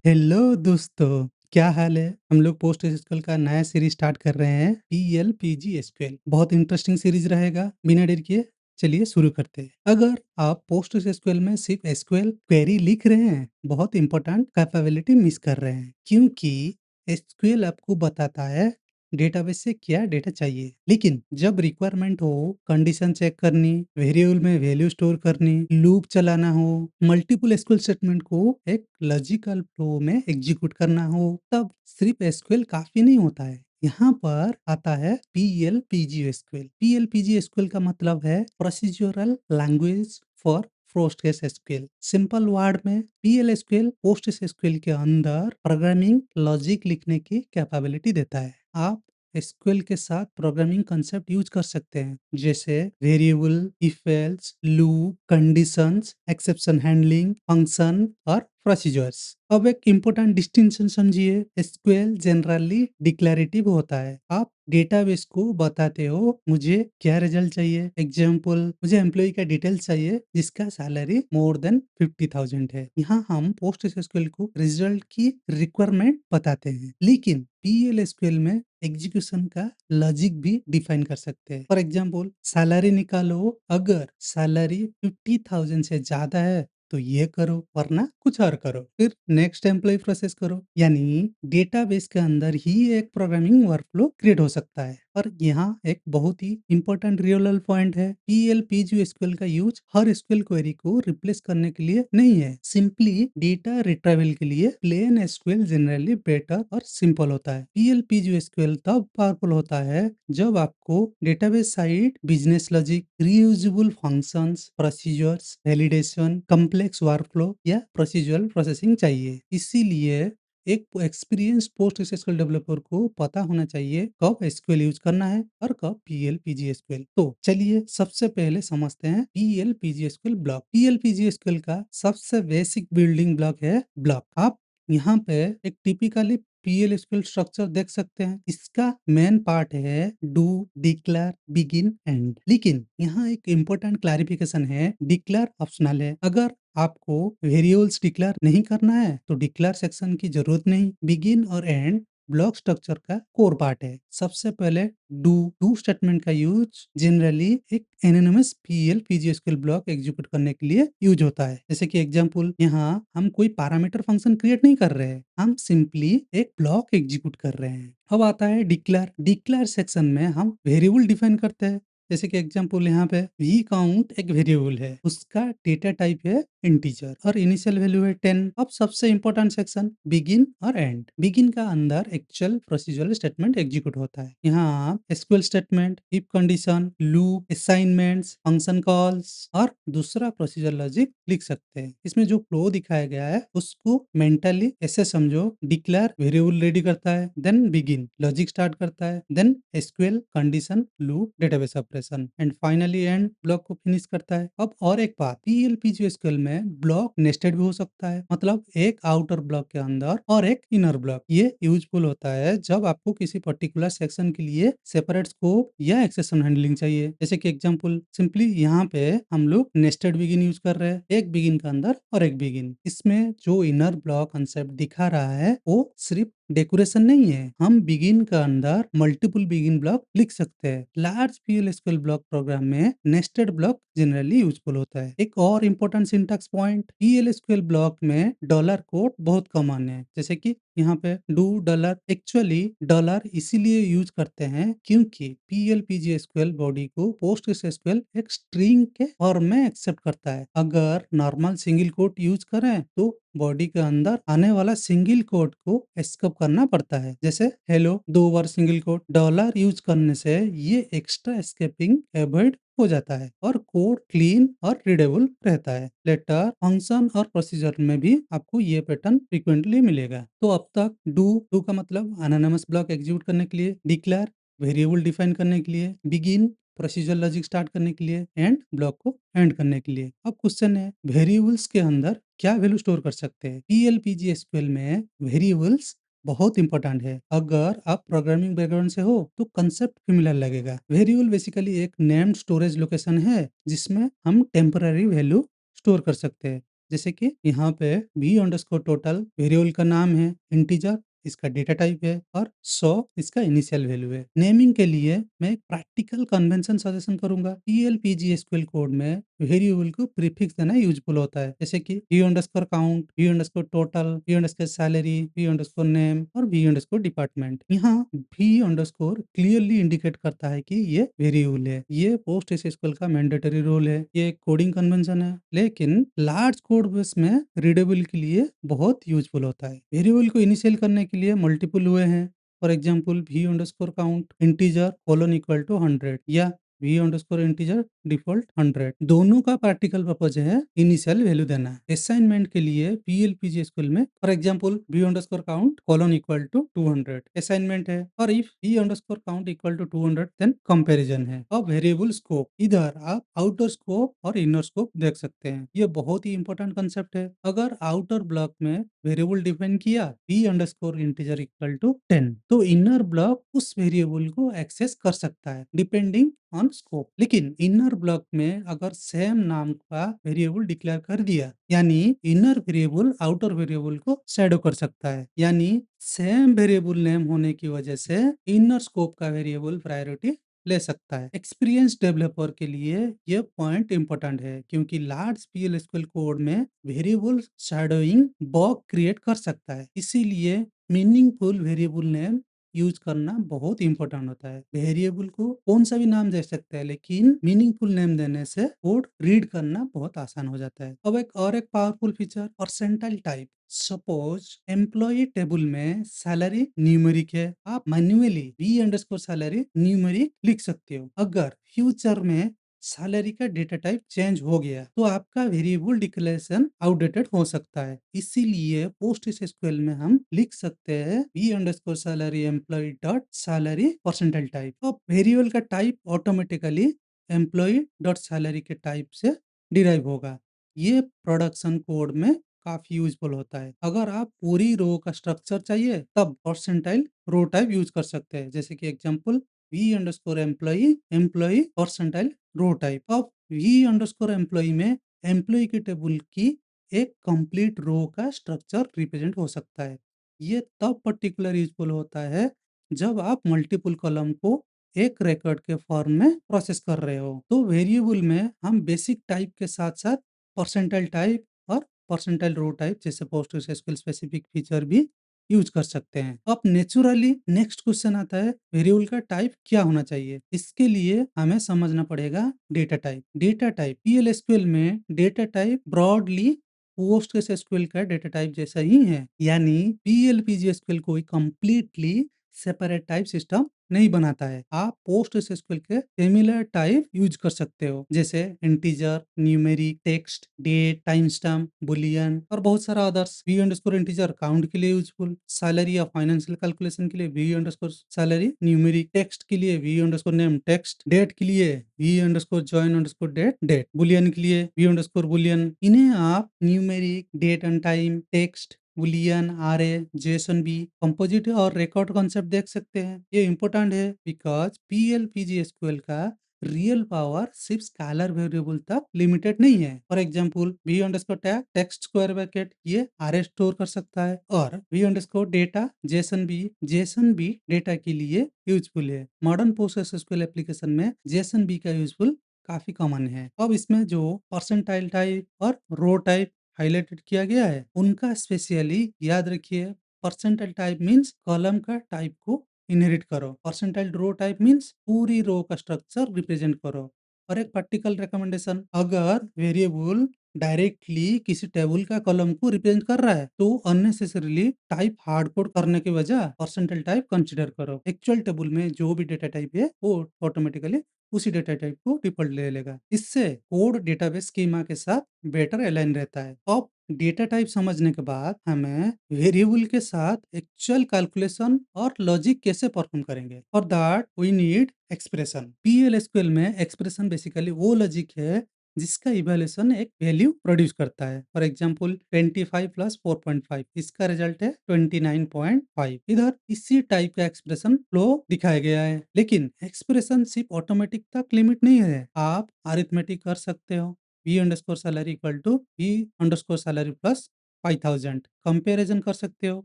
Hello दोस्तों, क्या हाल है? हम लोग पोस्ट एसक्यूएल का नया सीरीज स्टार्ट कर रहे हैं, पीएलपीजी एसक्यूएल। बहुत इंटरेस्टिंग सीरीज रहेगा। बिना देर किए चलिए शुरू करते हैं। अगर आप पोस्ट एसक्यूएल में सिर्फ एसक्यूएल क्वेरी लिख रहे हैं, बहुत इंपॉर्टेंट कैपेबिलिटी मिस कर रहे हैं, क्योंकि एसक्यूएल आपको बताता है डेटाबेस से क्या डेटा चाहिए। लेकिन जब रिक्वायरमेंट हो, कंडीशन चेक करनी, वेरिएबल में वैल्यू स्टोर करनी, लूप चलाना हो, मल्टीपल एसक्यूएल स्टेटमेंट को एक लॉजिकल फ्लो में एग्जीक्यूट करना हो, तब सिर्फ एसक्यूएल काफी नहीं होता है। यहाँ पर आता है पीएलपीजी एसक्यूएल। पीएलपीजी एसक्यूएल का मतलब है procedural language for Postgres SQL. Simple word में पीएल एसक्यूएल पोस्टग्रेस एसक्यूएल के अंदर प्रोग्रामिंग लॉजिक लिखने की कैपेबिलिटी देता है। आप एसक्यूएल के साथ प्रोग्रामिंग कंसेप्ट यूज कर सकते हैं, जैसे variable, if else, loop, conditions, exception handling, function और प्रोसीजर्स। अब एक इम्पोर्टेंट डिस्टिंक्शन समझिए, एसक्यूएल जनरली डिक्लेरेटिव होता है। आप डेटाबेस को बताते हो मुझे क्या रिजल्ट चाहिए। एग्जाम्पल, मुझे एम्प्लॉय का डिटेल्स चाहिए जिसका सैलरी मोर देन 50,000 है। यहाँ हम पोस्ट एसक्यूएल को रिजल्ट की रिक्वायरमेंट बताते हैं, लेकिन पीएल एसक्यूएल में एग्जीक्यूशन का लॉजिक भी डिफाइन कर सकते हैं। फॉर एग्जाम्पल, सैलरी निकालो, अगर सैलरी 50,000 से ज्यादा है तो ये करो, वरना कुछ और करो। फिर नेक्स्ट एम्प्लॉय प्रोसेस करो। यानी डेटाबेस के अंदर ही एक प्रोग्रामिंग वर्कफ्लो क्रिएट हो सकता है। और यहाँ एक बहुत ही इंपॉर्टेंट रियल पॉइंट है, पीएलपीजी एसक्यूएल का यूज हर एसक्यूएल क्वेरी को रिप्लेस करने के लिए नहीं है, सिंपली डेटा रिट्रीवल के लिए। प्लेन एसक्यूएल जनरली बेटर और सिंपल होता है। पीएलपीजी एसक्यूएल तब पावरफुल होता है जब आपको database side business logic, reusable functions, procedures, validation, complex workflow या प्रोसीजरल प्रोसेसिंग चाहिए। इसीलिए एक एक्सपीरियंस पोस्ट एसक्यूएल डेवलपर को पता होना चाहिए कब एसक्यूएल यूज करना है और कब पीएलपीजी एसक्यूएल। तो चलिए सबसे पहले समझते हैं पीएलपीजी एसक्यूएल ब्लॉक। पीएलपीजी एसक्यूएल का सबसे बेसिक बिल्डिंग ब्लॉक है ब्लॉक। आप यहाँ पे एक टिपिकली पीएल एसक्यूएल स्ट्रक्चर देख सकते हैं। इसका मेन पार्ट है डू, डिक्लेयर, बिगिन, एंड। लेकिन यहाँ एक इम्पोर्टेंट क्लैरिफिकेशन है, डिक्लेयर ऑप्शनल है। अगर आपको वेरिएबल्स डिक्लेयर नहीं करना है तो डिक्लेयर सेक्शन की जरूरत नहीं। बिगिन और एंड ब्लॉक स्ट्रक्चर का कोर पार्ट है। सबसे पहले डू डू स्टेटमेंट का यूज जनरली एक एनोनिमस पीएल पीजीएसक्यूएल ब्लॉक एग्जीक्यूट करने के लिए यूज होता है। जैसे कि एग्जांपल, यहाँ हम कोई पैरामीटर फंक्शन क्रिएट नहीं कर रहे हैं, हम सिंपली एक ब्लॉक एग्जीक्यूट कर रहे हैं। अब आता है डिक्लेयर। डिक्लेयर सेक्शन में हम वेरिएबल डिफाइन करते हैं। जैसे कि एग्जांपल, यहाँ पे वी काउंट एक वेरिएबल है, उसका डेटा टाइप है इंटीजर और इनिशियल वैल्यू है 10। अब सबसे इंपॉर्टेंट सेक्शन बिगिन और एंड। बिगिन का अंदर एक्चुअल प्रोसीजरल स्टेटमेंट एग्जीक्यूट होता है। यहाँ आप SQL statement, if condition, loop, assignments, function calls और दूसरा प्रोसीजर लॉजिक लिख सकते हैं। इसमें जो फ्लो दिखाया गया है उसको मेंटली ऐसे समझो, डिक्लेयर वेरिएबल रेडी करता है, देन बिगिन लॉजिक स्टार्ट करता है, then SQL condition, loop, database operation, and finally end block को फिनिश करता है। अब और एक बात, पीएलपीजी एसक्यूएल में ब्लॉक नेस्टेड भी हो सकता है, मतलब एक आउटर ब्लॉक के अंदर और एक इनर ब्लॉक। ये यूजफुल होता है जब आपको किसी पर्टिकुलर सेक्शन के लिए सेपरेट स्कोप या एक्सेप्शन हैंडलिंग चाहिए। जैसे कि एग्जांपल, सिंपली यहाँ पे हम लोग नेस्टेड बिगिन यूज कर रहे हैं, एक बिगिन के अंदर और एक बिगिन। इसमें जो इनर ब्लॉक कंसेप्ट दिखा रहा है वो सिर्फ डेकोरेशन नहीं है, हम बिगिन का अंदर मल्टीपल बिगिन ब्लॉक लिख सकते हैं। Large PL SQL block program में नेस्टेड ब्लॉक जनरली यूजफुल होता है। एक और important syntax point, PL SQL block में डॉलर कोड बहुत कॉमन है। जैसे कि यहाँ पे डू डॉलर, एक्चुअली डॉलर इसीलिए यूज करते हैं क्योंकि पीएलपीजी एसक्यूएल बॉडी को पोस्ट एसक्यूएल एक स्ट्रिंग के फॉर्म में एक्सेप्ट करता है। अगर नॉर्मल सिंगल कोट यूज करें तो बॉडी के अंदर आने वाला सिंगल कोट को एस्केप करना पड़ता है। जैसे हेलो, दो बार सिंगल कोट। डॉलर यूज करने से ये एक्स्ट्रा एस्केपिंग अवॉइड हो जाता है और कोड क्लीन और रीडेबल रहता है। लेटर, फंक्शन और प्रोसीजर में भी आपको ये पैटर्न फ्रीक्वेंटली मिलेगा। तो अब तक डू का मतलब एनोनिमस ब्लॉक एग्जीक्यूट करने के लिए, डिक्लेयर वेरिएबल डिफाइन करने के लिए, बिगिन प्रोसीजर लॉजिक स्टार्ट करने के लिए, एंड ब्लॉक को एंड करने के लिए। अब क्वेश्चन है, वेरिएबल्स के अंदर क्या वैल्यू स्टोर कर सकते हैं? पीएलपीजी एसक्यूएल में वेरिएबल्स बहुत इंपॉर्टेंट है। अगर आप प्रोग्रामिंग बैकग्राउंड से हो तो कंसेप्ट सिमिलर लगेगा। वेरिएबल बेसिकली एक नेम्ड स्टोरेज लोकेशन है जिसमें हम टेम्पररी वैल्यू स्टोर कर सकते हैं। जैसे कि यहाँ पे v अंडरस्कोर टोटल वेरिएबल का नाम है, इंटीजर इसका डेटा टाइप है और 100 इसका इनिशियल वैल्यू है। नेमिंग के लिए मैं एक प्रैक्टिकल कन्वेंशन सजेशन करूंगा। पीएलपीजी एसक्यूएल कोड में वेरिएबल को प्रीफिक्स देना यूजफुल होता है, जैसे कि v underscore count, v underscore total, v underscore salary, v underscore name और v अंडरस्कोर डिपार्टमेंट। यहाँ v अंडरस्कोर क्लियरली इंडिकेट करता है कि ये वेरिएबल है। ये पोस्ट एसक्यूएल का मैंडेटरी रूल है। ये कोडिंग कन्वेंशन है, लेकिन लार्ज कोड बेस में रीडेबल के लिए बहुत यूजफुल होता है। वेरिएबल को इनिशियल करने के लिए मल्टीपल हुए हैं। For example v underscore count integer colon equal to 100 या v अंडरस्कोर इंटीजर डिफॉल्ट 100। दोनों का प्रैक्टिकल पर्पज है इनिशियल वैल्यू देना। असाइनमेंट के लिए पीएलपीजी स्कूल में for example v underscore count colon equal to 200 assignment है, और if v underscore count equal to 200 then comparison है। अब वेरिएबल स्कोप, इधर आप आउटर स्कोप और इनर स्कोप देख सकते हैं। ये बहुत ही इंपॉर्टेंट कंसेप्ट है। अगर आउटर ब्लॉक में वेरिएबल डिफाइन किया v underscore integer equal to 10, तो इनर ब्लॉक उस वेरिएबल को एक्सेस कर सकता है डिपेंडिंग ऑन स्कोप। लेकिन इनर ब्लॉक में अगर सेम नाम का वेरिएबल डिक्लेयर कर दिया, यानी इनर वेरिएबल आउटर वेरिएबल को शैडो कर सकता है, यानी सेम वेरिएबल नेम होने की वजह से इनर स्कोप का वेरिएबल प्रायोरिटी ले सकता है। एक्सपीरियंस डेवलपर के लिए यह पॉइंट इंपॉर्टेंट है, क्योंकि लार्ज पीएल कोड में वेरिएबल शैडोइंग बग क्रिएट कर सकता है। इसीलिए मीनिंगफुल वेरिएबल नेम यूज करना बहुत इंपॉर्टेंट होता है। वेरिएबल को कौन सा भी नाम दे सकते हैं, लेकिन मीनिंगफुल नेम देने से कोड रीड करना बहुत आसान हो जाता है। अब एक powerful feature, percentile type. Suppose employ table में सैलरी न्यूमेरिक है, आप manually v underscore salary numeric लिख सकते हो। अगर फ्यूचर में सैलरी का डेटा टाइप चेंज हो गया, तो आपका वेरिएबल डिक्लेरेशन आउटडेटेड हो सकता है। इसीलिए पोस्ट एसक्यूएल में हम लिख सकते हैं v underscore salary employ dot salary percentile type. अब वेरिएबल का type automatically employ dot salary के टाइप से डिराइव होगा। ये प्रोडक्शन कोड में काफी यूजफुल होता है। अगर आप पूरी रो का स्ट्रक्चर चाहिए, तब परसेंटाइल रो टाइप यूज कर सकते हैं, जैसे कि example v underscore employ percentile row type. अब v अंडरस्कोर एम्प्लॉय में एम्प्लॉय की टेबल की एक कंप्लीट रो का स्ट्रक्चर रिप्रेजेंट हो सकता है। ये तब पर्टिकुलर यूजफुल होता है जब आप मल्टीपल कॉलम को एक रिकॉर्ड के फॉर्म में प्रोसेस कर रहे हो। तो वेरिएबल में हम बेसिक टाइप के साथ साथ परसेंटाइल टाइप और परसेंटाइल रो टाइप जैसे पोस्ट एसक्यूएल स्पेसिफिक फीचर भी यूज कर सकते हैं। अब नेचुरली नेक्स्ट क्वेश्चन आता है, वेरिएबल का टाइप क्या होना चाहिए। इसके लिए हमें समझना पड़ेगा data type. Data type PL में data type broadly Post SQL का डेटा टाइप जैसा ही है, यानी पीएल एसक्यूएल कोई कंप्लीटली सेपरेट टाइप सिस्टम नहीं बनाता है। आप पोस्ट एसक्यूएल के सिमिलर टाइप यूज कर सकते हो, जैसे integer, numeric, text, date, timestamp, boolean और बहुत सारा others. V underscore integer count के लिए यूजफुल, सैलरी या फाइनेंशियल कैलकुलेशन के लिए V underscore salary numeric, text के लिए V underscore name text, date के लिए V underscore join underscore date, boolean के लिए वी अंडरस्कोर बुलियन। इन्हें आप numeric, date and time, text, boolean, array, JSONB, composite और रिकॉर्ड कॉन्सेप्ट देख सकते हैं। ये इंपॉर्टेंट है बिकॉज पीएलपीजीएसक्यूएल का रियल पावर सिर्फ स्केलर वेरिएबल तक लिमिटेड नहीं है। For example V underscore tag text square bracket ये आरए स्टोर कर सकता है, और वी अंडरस्कोर डेटा जेएसएनबी डेटा के लिए यूजफुल है। मॉडर्न पोस्टग्रेसक्यूएल एप्लीकेशन में जेएसएनबी का यूजफुल काफी कॉमन है। अब इसमें जो परसेंटाइल टाइप और रो टाइप हाईलाइटेड किया गया है, उनका स्पेशली याद रखिए। परसेंटाइल टाइप मीन्स कॉलम का टाइप को इनहेरिट करो। परसेंटाइल रो टाइप मीन्स पूरी रो का स्ट्रक्चर रिप्रेजेंट करो। और एक प्रैक्टिकल रिकमेंडेशन, अगर वेरिएबल डायरेक्टली किसी टेबल का कॉलम को रिप्रेजेंट कर रहा है, तो अननेसेसरीली टाइप हार्ड कोड करने के बजाय परसेंटाइल टाइप कंसीडर करो। एक्चुअल टेबल में जो भी डेटा टाइप है, वो ऑटोमेटिकली उसी डेटा टाइप को डिफॉल्ट ले लेगा। इससे कोड डेटाबेस स्कीमा के साथ बेटर अलाइन रहता है। अब डेटा टाइप समझने के बाद हमें वेरिएबल के साथ एक्चुअल कैलकुलेशन और लॉजिक कैसे परफॉर्म करेंगे। For that we need expression. PL SQL में एक्सप्रेशन बेसिकली वो लॉजिक है जिसका इवैल्यूएशन एक वैल्यू प्रोड्यूस करता है। फॉर एग्जांपल 25 प्लस 4.5, इसका रिजल्ट है 29.5। इधर इसी टाइप का एक्सप्रेशन फ्लो दिखाया गया है। लेकिन एक्सप्रेशन सिर्फ ऑटोमेटिक तक लिमिट नहीं है, आप अरिथमेटिक कर सकते हो, V underscore salary equal to V underscore salary plus 5000 comparison कर सकते हो।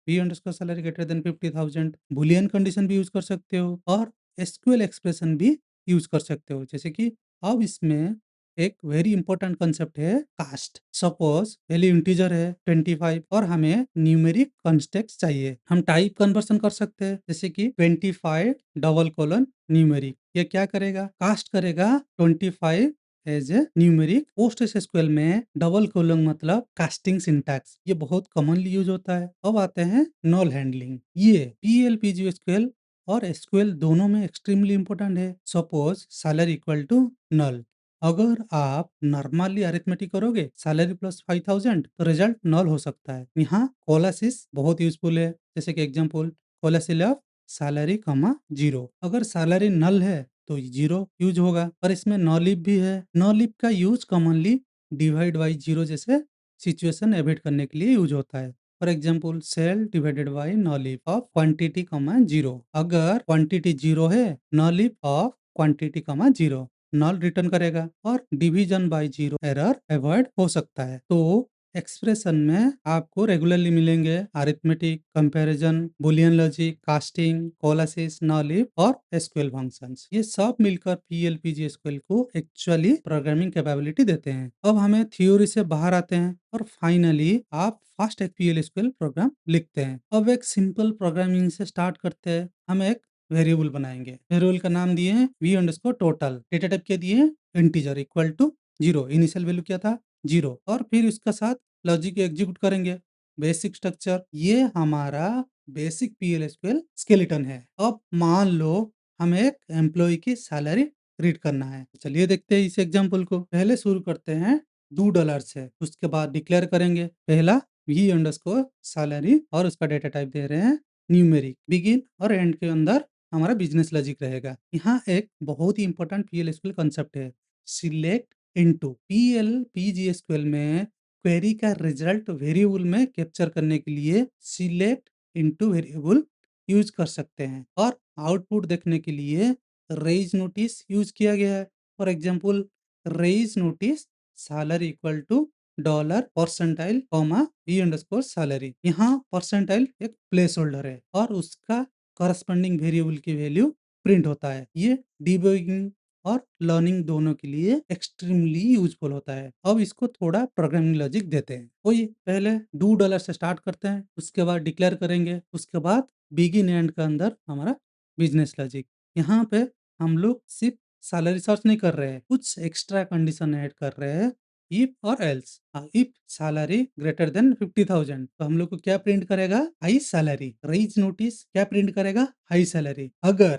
V underscore salary greater than 50,000 boolean condition भी यूज कर सकते हो और एसक्यूएल एक्सप्रेशन भी यूज कर सकते हो। जैसे कि अब इसमें एक वेरी इंपॉर्टेंट कंसेप्ट है कास्ट। सपोज वैल्यू इंटीजर है 25 और हमें न्यूमेरिक कॉन्टेक्स्ट चाहिए। हम टाइप कन्वर्सन कर सकते हैं जैसे कि 25 डबल कोलन न्यूमेरिक। ये क्या करेगा? कास्ट करेगा 25 as a numeric. Post SQL में डबल कोलन मतलब कास्टिंग सिंटैक्स, ये बहुत कॉमनली यूज होता है। अब आते हैं नॉल हैंडलिंग। ये पीएल पीजी एसक्यूएल और एसक्यूएल दोनों में एक्सट्रीमली इंपॉर्टेंट है। Suppose salary equal to null. अगर आप नॉर्मली अरिथमेटिक करोगे सैलरी प्लस 5000 तो रिजल्ट नल हो सकता है। यहाँ कोलासिस बहुत यूजफुल है। जैसे कि example coalesce of salary comma zero. अगर सैलरी नल है तो जीरो यूज होगा। पर इसमें नो लीव भी है। नो लीव का use commonly divide by zero जैसे सिचुएशन एवॉइड करने के लिए यूज होता है। For example sale divided by nullif of quantity comma zero. अगर क्वांटिटी जीरो है nullif of quantity comma zero null return करेगा और division by zero error avoid हो सकता है। तो एक्सप्रेशन में आपको रेगुलरली मिलेंगे arithmetic, comparison, boolean logic, casting, coalesce, nullif और एसक्यूएल फंक्शंस। ये सब मिलकर पीएलपीजी एसक्यूएल को एक्चुअली प्रोग्रामिंग कैपेबिलिटी देते हैं। अब हमें थ्योरी से बाहर आते हैं और फाइनली आप फास्ट एसक्यूएल एसक्यूएल प्रोग्राम लिखते हैं। अब एक सिंपल प्रोग्रामिंग से स्टार्ट करते हैं। हम एक वेरिएबल बनाएंगे। वेरिएबल का नाम दिए हैं V underscore total. Data type क्या दिए हैं? Integer equal to zero. Initial value क्या था? जीरो। और फिर इसका साथ लॉजिक एग्जीक्यूट करेंगे। बेसिक स्ट्रक्चर ये हमारा बेसिक पीएलएसक्यूएल स्केलेटन है। अब मान लो हमें एक एम्प्लॉय की सैलरी रीड करना है। चलिए देखते हैं इस एग्जांपल को। पहले शुरू करते हैं $2 से। उसके बाद डिक्लेयर करेंगे पहला वी अंडरस्कोर सैलरी और उसका डेटा टाइप दे रहे हैं न्यूमेरिक। बिगिन और एंड के अंदर हमारा बिजनेस लॉजिक रहेगा। यहाँ एक बहुत ही इंपॉर्टेंट पीएलएसक्यूएल कंसेप्ट है सिलेक्ट इनटू। पीएल पीजीएसक्यूएल में क्वेरी का रिजल्ट वेरिएबल में कैप्चर करने के लिए सिलेक्ट इनटू वेरिएबल यूज कर सकते हैं और आउटपुट देखने के लिए रेज नोटिस यूज किया गया है। For example raise notice salary equal to dollar percentile comma V underscore salary. यहाँ परसेंटाइल एक प्लेस होल्डर है और उसका करस्पॉन्डिंग वेरिएबल की वैल्यू प्रिंट होता है। ये डिबगिंग और लर्निंग दोनों के लिए एक्सट्रीमली यूजफुल होता है। अब इसको थोड़ा प्रोग्रामिंग लॉजिक देते हैं। वही पहले $2 से स्टार्ट करते हैं, उसके बाद डिक्लेयर करेंगे, उसके बाद बिगिन एंड का अंदर हमारा बिजनेस लॉजिक। यहाँ पे हम लोग सिर्फ सैलरी सर्च नहीं कर रहे हैं, कुछ एक्स्ट्रा कंडीशन ऐड कर रहे हैं। इफ और else. If salary greater than 50,000 तो हम लोग को क्या प्रिंट करेगा? High salary. रेज नोटिस क्या प्रिंट करेगा? High salary. अगर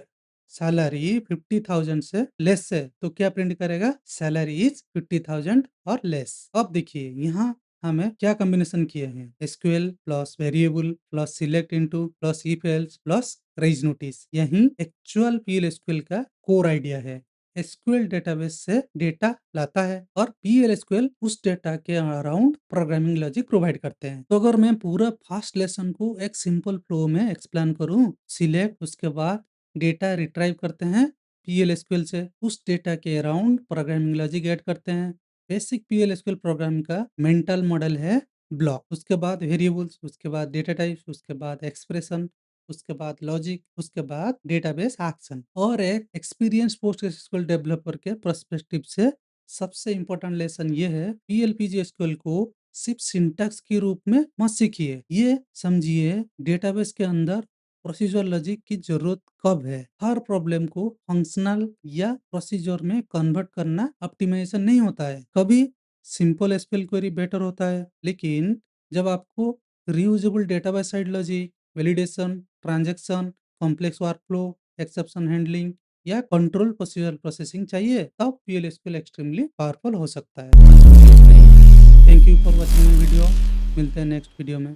सैलरी 50,000 से लेस है तो क्या प्रिंट करेगा? सैलरी इज 50,000 और लेस। अब देखिए यहाँ हमें क्या कॉम्बिनेशन किए हैं? SQL plus variable plus select into plus if else plus raise notice. यही एक्चुअल पीएल एसक्यूएल का कोर आइडिया है। एसक्यूएल डेटाबेस से डेटा लाता है और पीएल एसक्यूएल उस डेटा के अराउंड प्रोग्रामिंग लॉजिक प्रोवाइड करते हैं। तो अगर मैं पूरा फास्ट लेसन को एक सिंपल फ्लो में एक्सप्लेन करूं, सिलेक्ट उसके बाद डेटा रिट्राइव करते हैं पीएल एसक्यूएल से, उस डेटा के अराउंड प्रोग्रामिंग लॉजिक ऐड करते हैं। बेसिक पीएल एसक्यूएल प्रोग्राम का मेंटल मॉडल है ब्लॉक। उसके बाद वेरिएबल्स, उसके बाद डेटा टाइप्स, उसके बाद एक्सप्रेशन, उसके बाद लॉजिक, उसके बाद डेटाबेस एक्शन। और एक एक्सपीरियंस पोस्ट एसक्यूएल डेवलपर के पर्सपेक्टिव से सबसे इंपॉर्टेंट लेसन ये है पीएलपीजी एसक्यूएल को सिर्फ सिंटैक्स के रूप में मत सीखिए, ये समझिए डेटाबेस के अंदर प्रोसीजर लॉजिक की जरूरत कब है। हर प्रॉब्लम को फंक्शनल या प्रोसीजर में कन्वर्ट करना ऑप्टिमाइजेशन नहीं होता है। कभी सिंपल एसक्यूएल क्वेरी बेटर होता है, लेकिन जब आपको reusable database side logic, validation, transaction, complex workflow, exception handling या कंट्रोल प्रोसीजर प्रोसेसिंग चाहिए, तब पीएल एसक्यूएल एक्सट्रीमली पावरफुल हो सकता है। Thank you for watching video. मिलते हैं नेक्स्ट वीडियो में।